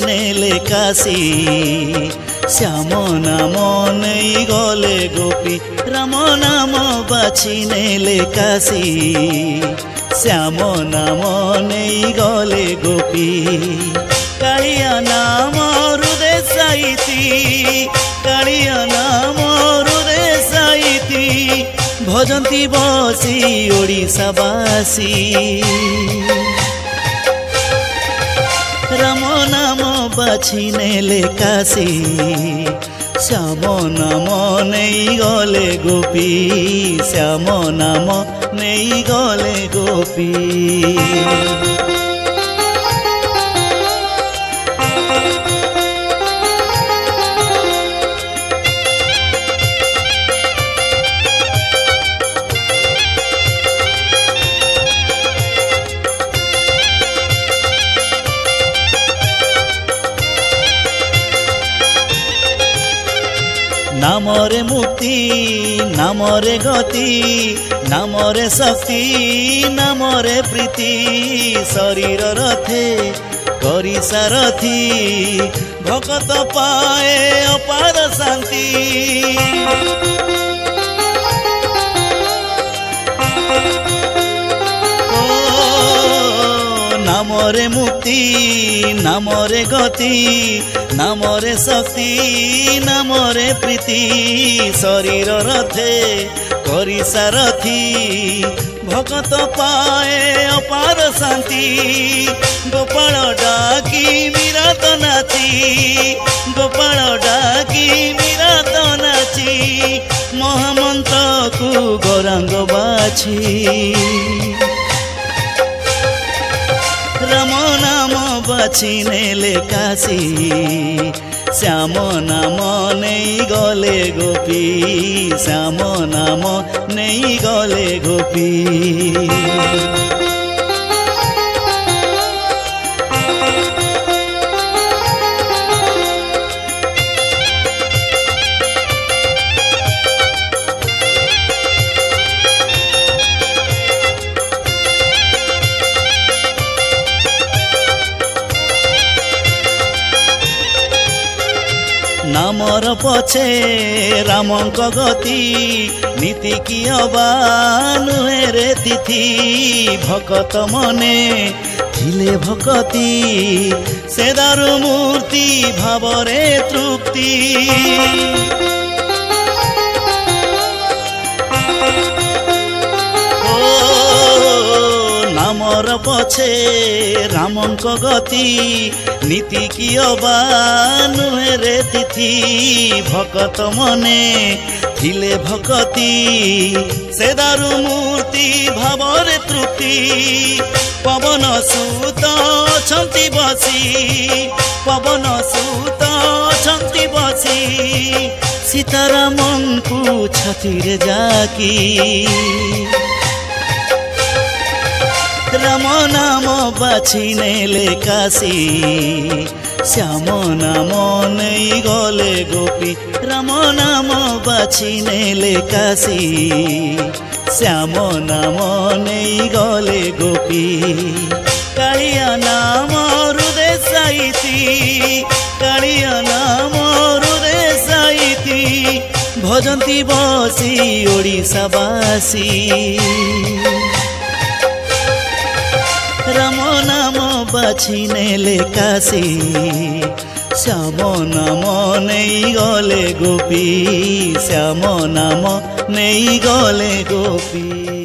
नेले काशी श्याम नाम नहीं गले गोपी राम नाम बाछी नेले काशी श्याम नाम नहीं गले गोपी कालिया नाम हृदय साइती कालिया नाम हृदय साइती भजंती बसी ओडिशावासी राम नाम बाछी नेले काशी श्याम नाम नहीं गले गोपी श्याम नाम नहीं गले गोपी नामरे मुक्ति नामरे गति नामरे शक्ति नामरे प्रीति शरीर रथे करी सारथी भगत पाए अपार शांति नामरे मुक्ति नामरे गति नामरे शक्ति नामरे प्रीति शरीर रथे करी सारथी भगत पाए अपार शांति गोपाल डाकी मीरा तो नाची गोपाल डाकी मीरा तो नाची महामंत्र को गौरांग बाछी राम नाम बाछी नेले काशी श्याम नाम नहीं गले गोपी श्याम नाम नहीं गले गोपी नामर पछे रामंक गति नीति की नुहे रे तिथि भकत मने थिले भकति से दारु मूर्ति भावरे तृप्ति नामर पछे रामंक गति नीति की नुहे रे तिथि भकत मने थिले भकति से दारु मूर्ति भावरे तृप्ति पवन सूत छंती बसी पवन सूत छंती बसी सीतारामन को छाती जाकी राम नाम बाछी नेले काशी श्याम नाम नहीं गले गोपी राम नाम बाछी नेले काशी श्याम नाम नहीं गले गोपी कालिया नाम हृदय साइती कालिया नाम हृदय साइती भजंती बसी ओडिशावासी राम नाम बाछी नेले काशी श्याम नाम नहीं गले गोपी श्याम नाम नहीं गले गोपी।